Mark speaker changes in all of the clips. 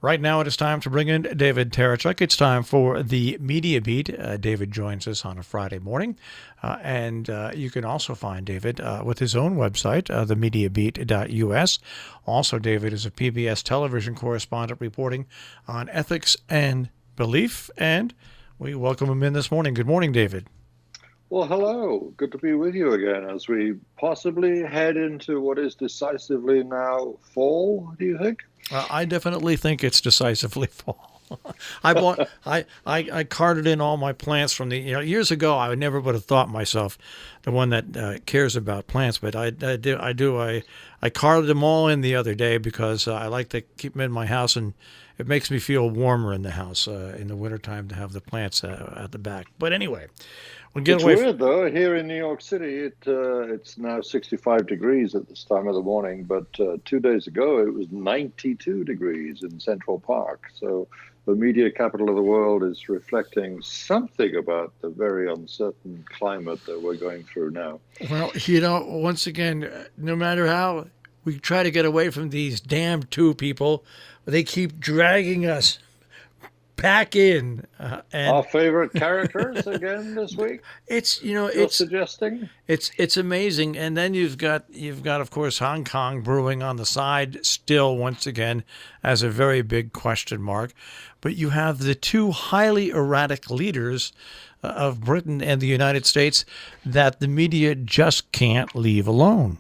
Speaker 1: Right now it is time to bring in David Tereshchuk. It's time for the Media Beat. David joins us on a Friday morning. And you can also find David with his own website, themediabeat.us. Also, David is a PBS television correspondent reporting on ethics and belief. And we welcome him in this morning. Good morning, David.
Speaker 2: Well, hello. Good to be with you again as we possibly head into what is decisively now fall, do you think?
Speaker 1: I definitely think it's decisively fall. I carted in all my plants from the years ago. I never would have thought myself the one that cares about plants, but I carted them all in the other day because I like to keep them in my house, and it makes me feel warmer in the house in the wintertime to have the plants at the back. But anyway, we'll get away.
Speaker 2: It's weird though. Here in New York City, it's now 65 degrees at this time of the morning, but 2 days ago it was 92 degrees in Central Park. So the media capital of the world is reflecting something about the very uncertain climate that we're going through now.
Speaker 1: Well, once again, no matter how we try to get away from these damn two people, they keep dragging us back in. And
Speaker 2: our favorite characters again this week.
Speaker 1: It's
Speaker 2: suggesting
Speaker 1: it's amazing. And then you've got of course Hong Kong brewing on the side still once again as a very big question mark. But you have the two highly erratic leaders of Britain and the United States that the media just can't leave alone.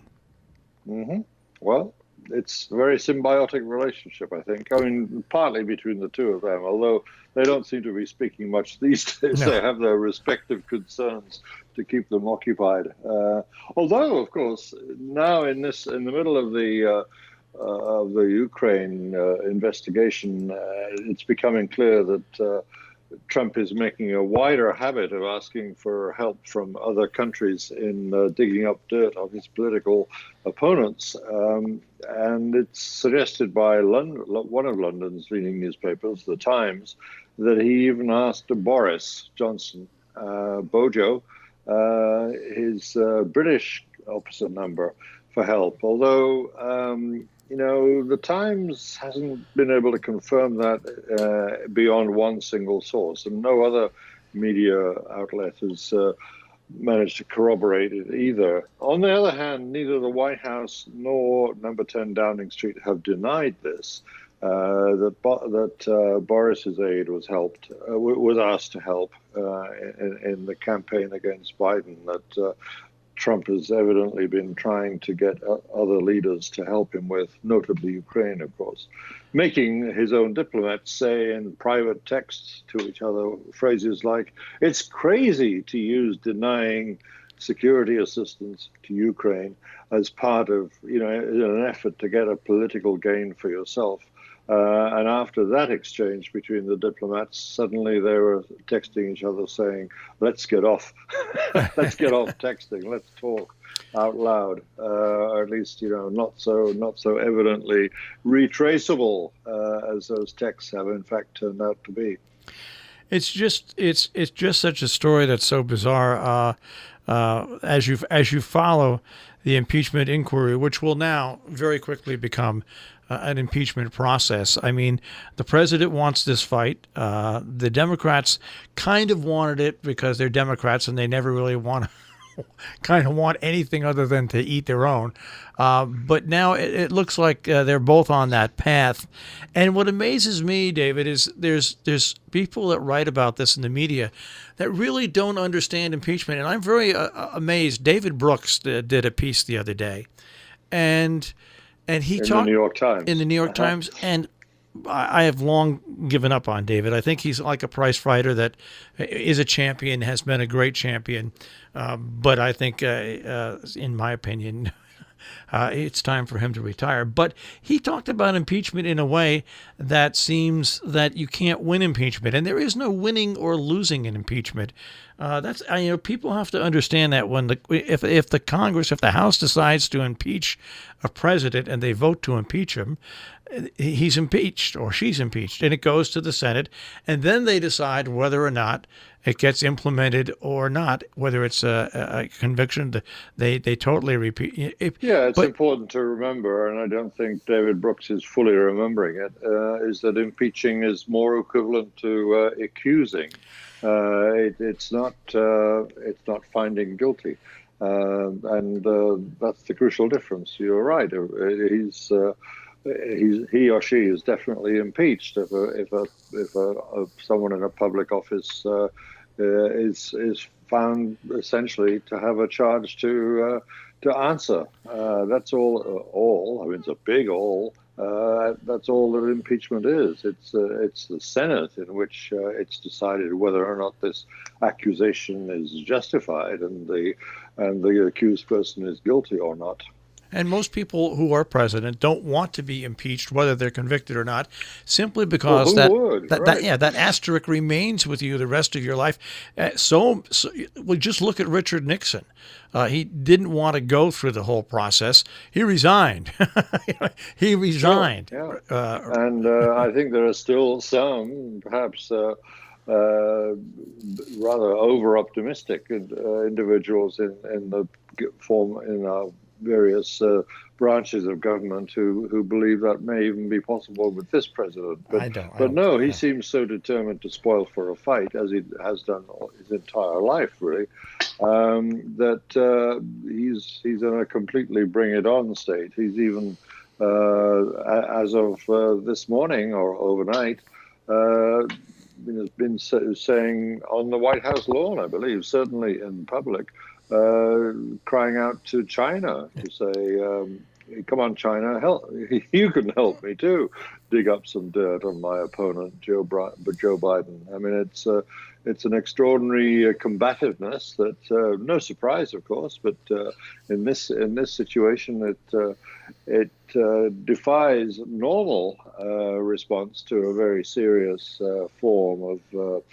Speaker 2: Mm-hmm. Well, it's a very symbiotic relationship, I think. I mean, partly between the two of them, although they don't seem to be speaking much these days. No. They have their respective concerns to keep them occupied. Although, of course, now in the middle of the Ukraine investigation, it's becoming clear that Trump is making a wider habit of asking for help from other countries in digging up dirt on his political opponents. And it's suggested by one of London's leading newspapers, The Times, that he even asked Boris Johnson, Bojo, his British opposite number, for help. Although, the Times hasn't been able to confirm that beyond one single source, and no other media outlet has managed to corroborate it either. On the other hand, neither the White House nor Number 10 Downing Street have denied this, that Boris's aide was asked to help in the campaign against Biden, that Trump has evidently been trying to get other leaders to help him with, notably Ukraine, of course, making his own diplomats say in private texts to each other phrases like, "It's crazy to use denying security assistance to Ukraine as part of, an effort to get a political gain for yourself." And after that exchange between the diplomats, suddenly they were texting each other saying, "Let's get off, let's get off texting, let's talk out loud," or at least, not so evidently retraceable as those texts have in fact turned out to be.
Speaker 1: It's just such a story that's so bizarre. As you follow the impeachment inquiry, which will now very quickly become an impeachment process. I mean, the president wants this fight. The Democrats kind of wanted it because they're Democrats and they never really want anything other than to eat their own. But now it looks like they're both on that path. And what amazes me, David, is there's people that write about this in the media that really don't understand impeachment. And I'm very amazed. David Brooks did a piece the other day, and he talked
Speaker 2: in the New York Times.
Speaker 1: In the New York Times, and I have long given up on David. I think he's like a prize fighter that is a champion, has been a great champion. But I think, in my opinion, it's time for him to retire. But he talked about impeachment in a way that seems that you can't win impeachment, and there is no winning or losing in impeachment. People have to understand that if the House decides to impeach a president and they vote to impeach him, he's impeached or she's impeached, and it goes to the Senate, and then they decide whether or not it gets implemented or not, whether it's a conviction. They totally repeat.
Speaker 2: It's important to remember, and I don't think David Brooks is fully remembering it, is that impeaching is more equivalent to accusing. It's not finding guilty, and that's the crucial difference. You're right. He or she is definitely impeached if someone in a public office is found essentially to have a charge to answer. That's all. I mean, it's a big all. That's all that impeachment is. It's the Senate in which it's decided whether or not this accusation is justified and the accused person is guilty or not.
Speaker 1: And most people who are president don't want to be impeached, whether they're convicted or not, simply because that asterisk remains with you the rest of your life. So just look at Richard Nixon. He didn't want to go through the whole process. He resigned. He resigned.
Speaker 2: Sure, yeah. And I think there are still some, perhaps rather over-optimistic individuals in our various branches of government who believe that may even be possible with this president. But no, he seems so determined to spoil for a fight, as he has done his entire life, really, that he's in a completely bring-it-on state. He's even, as of this morning or overnight, has been saying on the White House lawn, I believe, certainly in public, crying out to China to say, come on, China, help! You can help me too. Dig up some dirt on my opponent, Joe Biden. I mean, it's an extraordinary combativeness that, no surprise, of course, but in this situation, it defies normal response to a very serious form of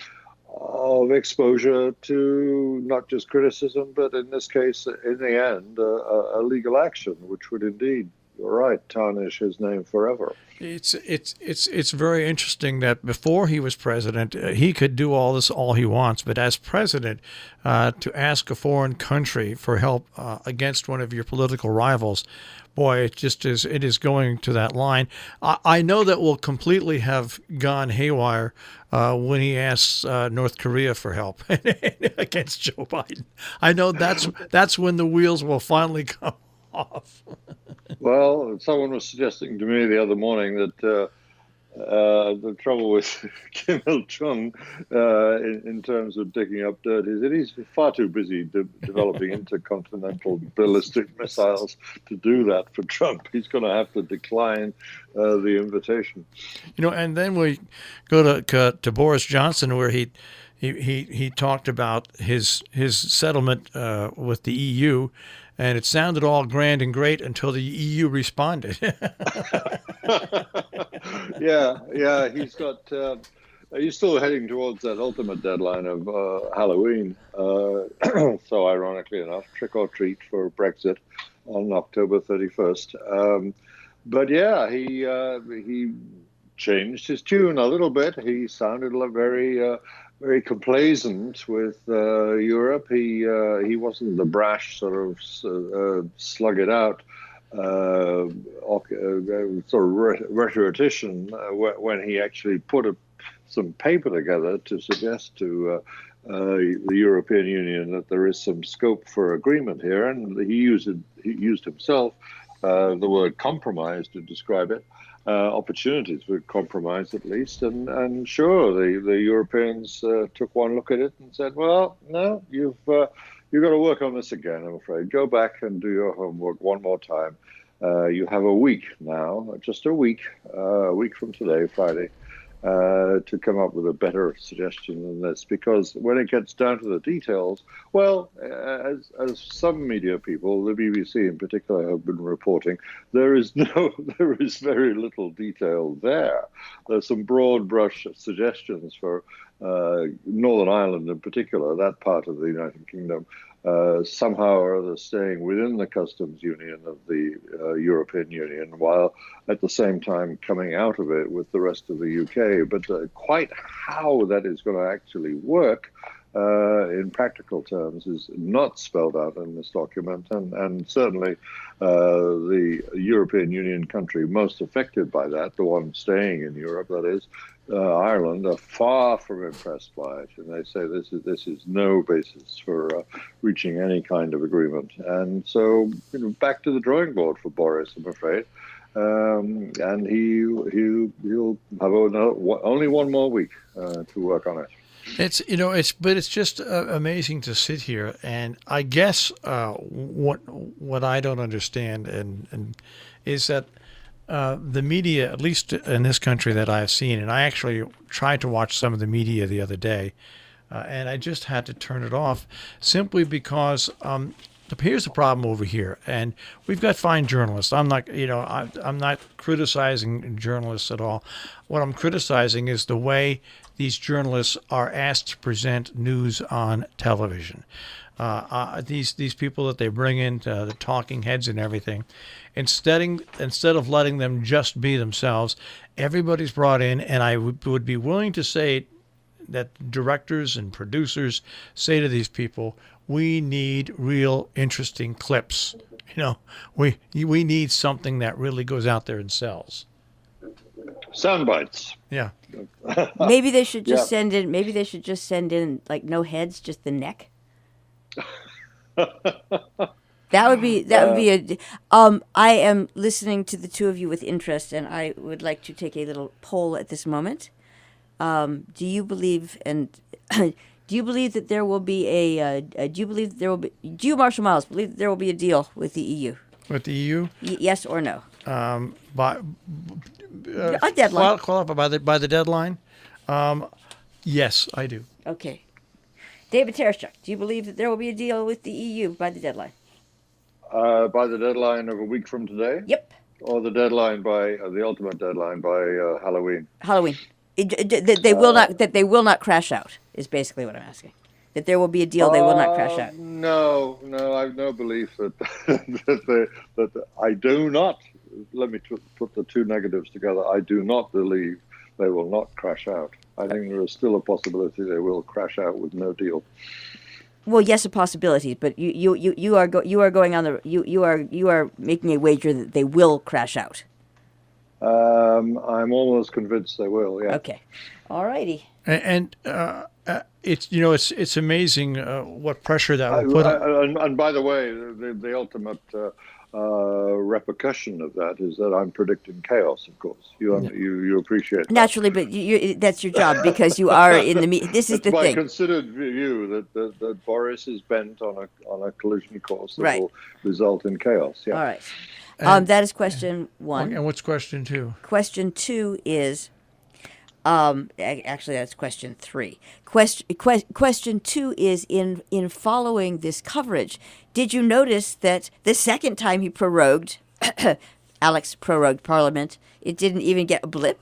Speaker 2: exposure to not just criticism, but in this case, in the end, a legal action, which would indeed, you're right, tarnish his name forever.
Speaker 1: It's very interesting that before he was president, he could do all he wants, but as president, to ask a foreign country for help against one of your political rivals, boy, it is going to that line. I know that will completely have gone haywire when he asks North Korea for help against Joe Biden. I know that's when the wheels will finally come off.
Speaker 2: Well, someone was suggesting to me the other morning that the trouble with Kim Il-sung in terms of digging up dirt is that he's far too busy developing intercontinental ballistic missiles to do that for Trump. He's going to have to decline the invitation.
Speaker 1: And then we go to Boris Johnson, where he talked about his settlement with the EU. And it sounded all grand and great until the EU responded.
Speaker 2: Yeah, he's still heading towards that ultimate deadline of Halloween. So ironically enough, trick or treat for Brexit on October 31st. But yeah, he changed his tune a little bit. He sounded very complacent with Europe. He wasn't the brash sort of slug it out sort of rhetorician when he actually put some paper together to suggest to the European Union that there is some scope for agreement here, and he used himself the word compromise to describe it. Opportunities for compromise, at least, and sure, the Europeans took one look at it and said, "Well, no, you've got to work on this again. I'm afraid. Go back and do your homework one more time. You have a week now, just a week from today, Friday, to come up with a better suggestion than this. Because when it gets down to the details, well, as some media people, the BBC in particular, have been reporting, there is very little detail there. There's some broad brush suggestions for Northern Ireland in particular, that part of the United Kingdom, somehow or other staying within the customs union of the European Union, while at the same time coming out of it with the rest of the UK. But quite how that is going to actually work in practical terms is not spelled out in this document, and certainly the European Union country most affected by that, the one staying in Europe, that is, Ireland, are far from impressed by it, and they say this is no basis for reaching any kind of agreement. And so, back to the drawing board for Boris, I'm afraid. And he'll have only one more week to work on it.
Speaker 1: It's just amazing to sit here, and I guess what I don't understand and is that the media, at least in this country that I've seen, and I actually tried to watch some of the media the other day, and I just had to turn it off simply because here's the problem over here, and we've got fine journalists. I'm not criticizing journalists at all. What I'm criticizing is the way these journalists are asked to present news on television. These people that they bring in, the talking heads and everything, instead of letting them just be themselves, everybody's brought in, and I would be willing to say that directors and producers say to these people, we need real interesting clips. We need something that really goes out there and sells.
Speaker 2: Sound bites.
Speaker 1: Yeah.
Speaker 3: Maybe they should just send in. Maybe they should just send in like no heads, just the neck. That would be a. I am listening to the two of you with interest, and I would like to take a little poll at this moment. Do you believe that there will be do you, Marshall Miles, believe that there will be a deal with the EU?
Speaker 1: With the EU?
Speaker 3: Yes or no?
Speaker 1: A deadline. By the deadline? Yes, I do.
Speaker 3: Okay. David Tereshchuk, do you believe that there will be a deal with the EU by the deadline?
Speaker 2: By the deadline of a week from today?
Speaker 3: Yep.
Speaker 2: Or the deadline by the ultimate deadline by Halloween?
Speaker 3: Halloween. They will not crash out is basically what I'm asking. That there will be a deal, they will not crash out.
Speaker 2: No, I have no belief that that I do not. Let me put the two negatives together. I do not believe they will not crash out. I think there is still a possibility they will crash out with no deal.
Speaker 3: Well, yes, a possibility, but you are making a wager that they will crash out.
Speaker 2: I'm almost convinced they will. Yeah.
Speaker 3: Okay. All righty.
Speaker 1: And it's amazing what pressure that will put on.
Speaker 2: And by the way, the ultimate repercussion of that is that I'm predicting chaos. Of course, you appreciate that.
Speaker 3: Naturally, but that's your job because you are in the media. This is the thing.
Speaker 2: My considered view that Boris is bent on a collision course that will result in chaos. Yeah.
Speaker 3: All right. That is question one.
Speaker 1: And what's question two?
Speaker 3: Question two is, actually, that's question three. Question two is, in following this coverage, did you notice that the second time he prorogued, Alex prorogued Parliament, it didn't even get a blip?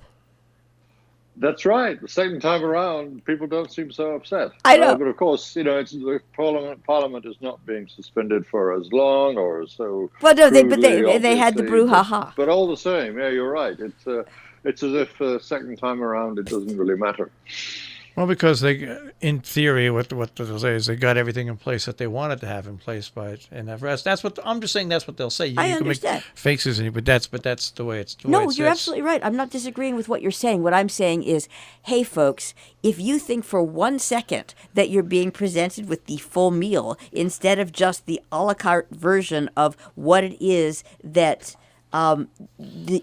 Speaker 2: That's right. The second time around, people don't seem so upset.
Speaker 3: I know.
Speaker 2: But of course, it's the Parliament is not being suspended for as long or so.
Speaker 3: Well, no, they had the brouhaha.
Speaker 2: But all the same, yeah, you're right. It's as if the second time around it doesn't really matter.
Speaker 1: Well, because they, in theory, what they'll say is they got everything in place that they wanted to have in place and that's what I'm just saying. That's what they'll say.
Speaker 3: I understand.
Speaker 1: Can make faces, but that's the way it's.
Speaker 3: No, you're absolutely right. I'm not disagreeing with what you're saying. What I'm saying is, hey, folks, if you think for 1 second that you're being presented with the full meal instead of just the a la carte version of what it is that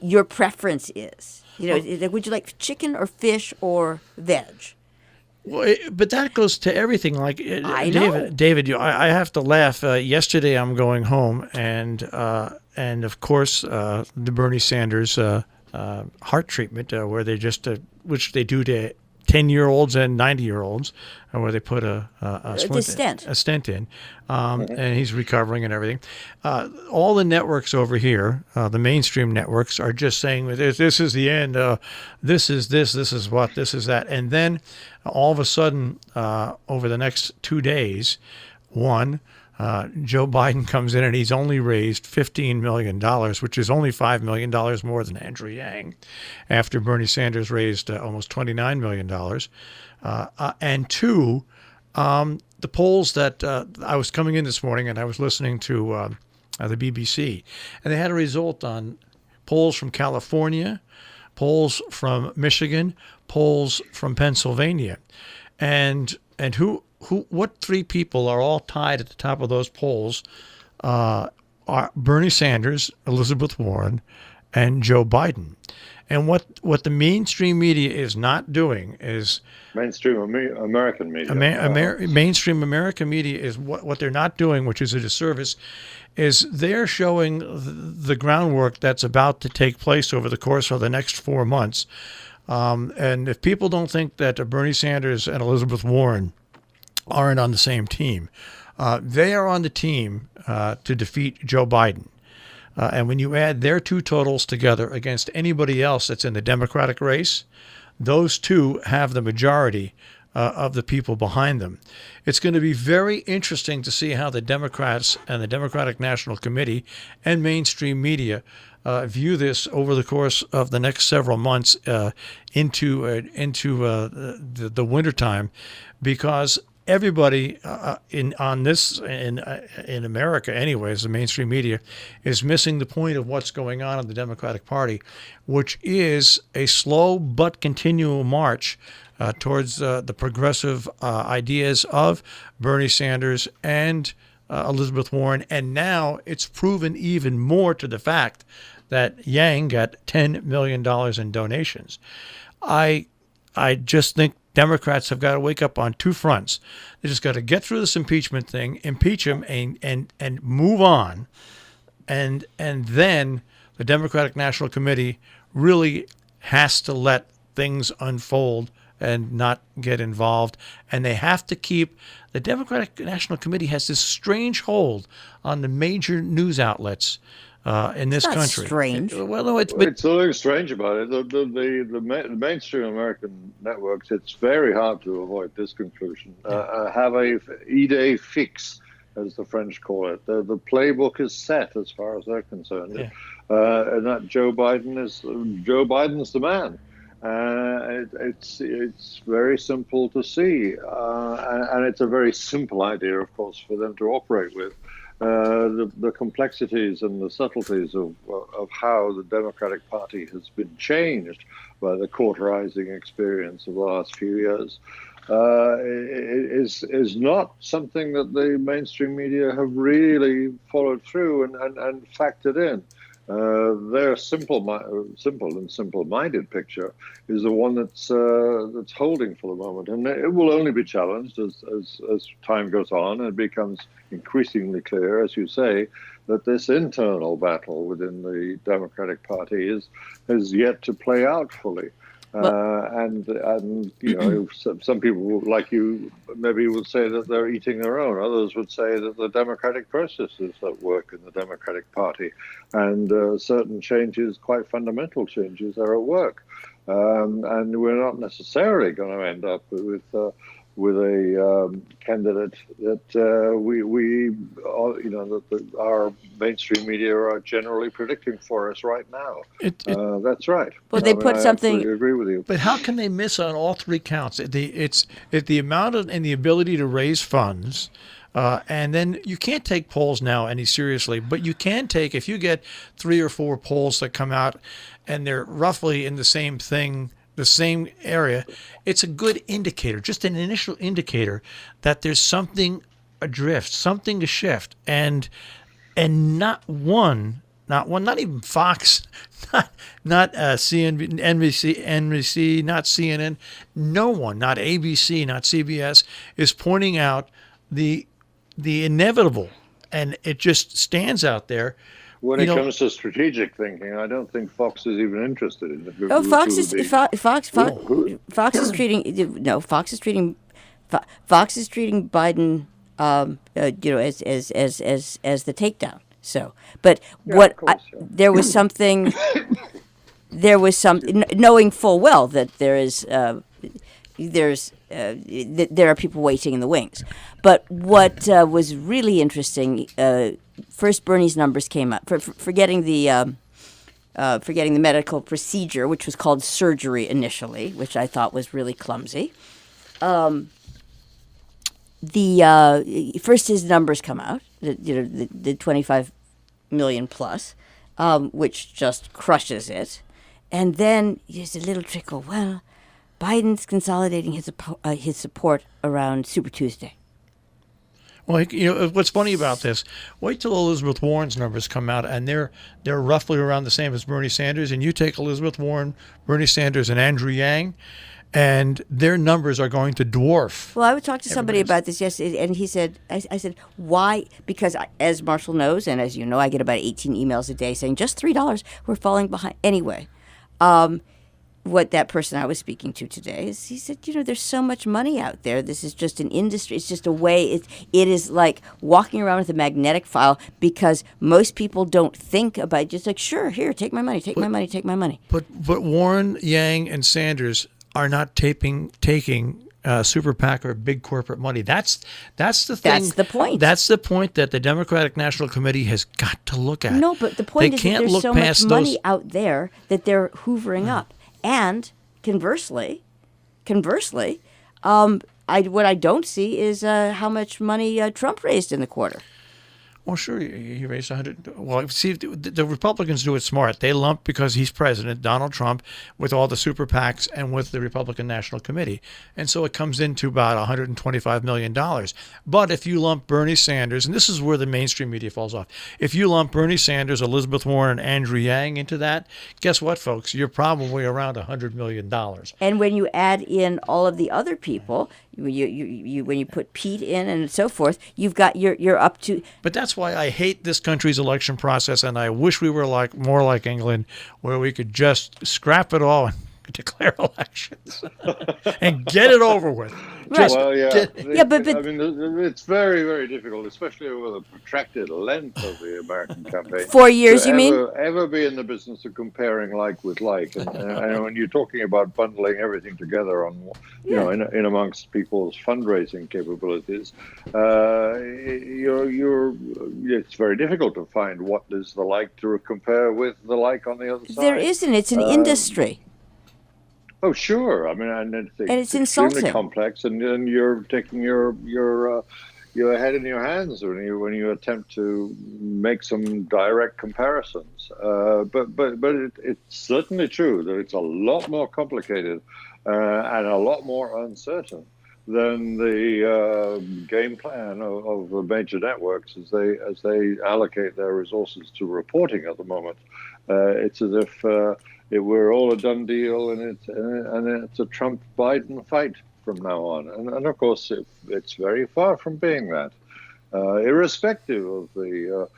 Speaker 3: your preference is, would you like chicken or fish or veg?
Speaker 1: Well, but that goes to everything. Like
Speaker 3: I know.
Speaker 1: David, I have to laugh. Yesterday, I'm going home, and of course, the Bernie Sanders heart treatment, where they just which they do to 10-year-olds and 90-year-olds, where they put a stent in, and he's recovering and everything. All the networks over here, the mainstream networks, are just saying this is the end. This is what, this is that, and then all of a sudden, over the next 2 days, one, Joe Biden comes in and he's only raised $15 million, which is only $5 million more than Andrew Yang, after Bernie Sanders raised almost $29 million. And two, the polls that I was coming in this morning and I was listening to the BBC, and they had a result on polls from California, polls from Michigan, polls from Pennsylvania, and what three people are all tied at the top of those polls are Bernie Sanders, Elizabeth Warren, and Joe Biden. And what the mainstream media is not doing is
Speaker 2: mainstream American media.
Speaker 1: Mainstream American media is what they're not doing, which is a disservice, is they're showing the groundwork that's about to take place over the course of the next 4 months. And if people don't think that Bernie Sanders and Elizabeth Warren aren't on the same team, they are on the team to defeat Joe Biden. And when you add their two totals together against anybody else that's in the Democratic race, those two have the majority of the people behind them. It's going to be very interesting to see how the Democrats and the Democratic National Committee and mainstream media view this over the course of the next several months into the wintertime, because everybody in America, anyways, the mainstream media is missing the point of what's going on in the Democratic Party, which is a slow but continual march towards the progressive ideas of Bernie Sanders and Elizabeth Warren. And now it's proven even more to the fact that Yang got $10 million in donations. I just think Democrats have got to wake up on two fronts. They just got to get through this impeachment thing, impeach him, and move on. And then the Democratic National Committee really has to let things unfold and not get involved. And they have to keep, the Democratic National Committee has this strange hold on the major news outlets in this country.
Speaker 3: Strange.
Speaker 1: Well, no, it's
Speaker 2: something strange about it. The mainstream American networks, it's very hard to avoid this conclusion. Have a idée fixe, as the French call it. The playbook is set as far as they're concerned, and that Joe Biden's the man. It's very simple to see, and it's a very simple idea, of course, for them to operate with. The complexities and the subtleties of how the Democratic Party has been changed by the cauterizing experience of the last few years is not something that the mainstream media have really followed through and factored in. Their simple and simple-minded picture is the one that's holding for the moment, and it will only be challenged as time goes on and it becomes increasingly clear, as you say, that this internal battle within the Democratic Party is yet to play out fully. And you know, some people like you maybe would say that they're eating their own. Others would say that the democratic process is at work in the Democratic Party, and certain changes, quite fundamental changes, are at work. And we're not necessarily going to end up with a candidate that that our mainstream media are generally predicting for us right now. That's right.
Speaker 3: Well, they put something.
Speaker 2: I agree with you.
Speaker 1: But how can they miss on all three counts? It's the amount of, and the ability to raise funds. And then you can't take polls now any seriously, but you can take, if you get 3 or 4 polls that come out and they're roughly in the same thing, the same area, it's a good indicator, just an initial indicator that there's something adrift, something to shift, and not even Fox, not NBC, not CNN, no one, not ABC, not CBS, is pointing out the inevitable, and it just stands out there.
Speaker 2: When it comes to strategic thinking, I don't think Fox is even interested in it.
Speaker 3: Fox is treating Biden, as the takedown. So, but there was something, knowing full well that there is there are people waiting in the wings. But what was really interesting, first Bernie's numbers came up, forgetting the medical procedure, which was called surgery initially, which I thought was really clumsy. First his numbers come out, the 25 million plus, which just crushes it. And then there's a little trickle. Well, Biden's consolidating his support around Super Tuesday.
Speaker 1: Well, what's funny about this? Wait till Elizabeth Warren's numbers come out, and they're roughly around the same as Bernie Sanders. And you take Elizabeth Warren, Bernie Sanders, and Andrew Yang, and their numbers are going to dwarf.
Speaker 3: Well, I would talk to somebody about this yesterday, and he said, I said, why? Because as Marshall knows, and as you know, I get about 18 emails a day saying, just $3, we're falling behind. Anyway, what that person I was speaking to today is, he said, there's so much money out there. This is just an industry. It's just a way. It is like walking around with a magnetic file, because most people don't think about it. Just like, sure, here, take my money, take my money, take my money.
Speaker 1: But Warren, Yang, and Sanders are not taking super PAC or big corporate money. That's the thing.
Speaker 3: That's the point.
Speaker 1: That's the point that the Democratic National Committee has got to look at.
Speaker 3: No, but the point is that there's so much money out there that they're hoovering up. And conversely, what I don't see is how much money Trump raised in the quarter.
Speaker 1: Well, sure, he raised 100. Well, see, the Republicans do it smart. They lump, because he's president, Donald Trump, with all the super PACs and with the Republican National Committee. And so it comes into about $125 million. But if you lump Bernie Sanders, and this is where the mainstream media falls off, if you lump Bernie Sanders, Elizabeth Warren, and Andrew Yang into that, guess what, folks? You're probably around $100 million.
Speaker 3: And when you add in all of the other people, when you put Pete in and so forth, you're up to.
Speaker 1: But that's why I hate this country's election process, and I wish we were more like England, where we could just scrap it all and declare elections and get it over with.
Speaker 3: Right.
Speaker 2: Well, yeah.
Speaker 3: But
Speaker 2: I mean, it's very, very difficult, especially over the protracted length of the American campaign.
Speaker 3: 4 years, you mean?
Speaker 2: Ever be in the business of comparing like with like, and when you're talking about bundling everything together on, in amongst people's fundraising capabilities, it's very difficult to find what is the like to compare with the like on the other side.
Speaker 3: There isn't. It's an industry.
Speaker 2: Oh, sure. I mean, and it's
Speaker 3: insulting.
Speaker 2: Extremely complex, and you're taking your head in your hands when you attempt to make some direct comparisons. But it's certainly true that it's a lot more complicated and a lot more uncertain than the game plan of the major networks as they allocate their resources to reporting at the moment. It's as if we're all a done deal, and it's a Trump-Biden fight from now on. And of course, it's very far from being that. Irrespective of the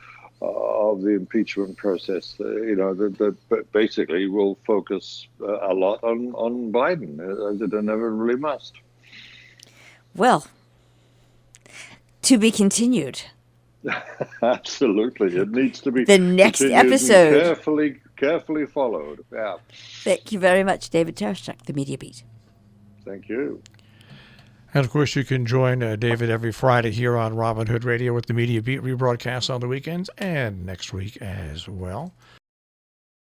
Speaker 2: impeachment process, that basically will focus a lot on Biden, as it inevitably must.
Speaker 3: Well, to be continued.
Speaker 2: Absolutely, it needs to be
Speaker 3: the next episode
Speaker 2: carefully followed. Yeah.
Speaker 3: Thank you very much, David Tereshchuk, the Media Beat.
Speaker 2: Thank you.
Speaker 1: And of course, you can join David every Friday here on Robin Hood Radio with the Media Beat rebroadcast on the weekends and next week as well.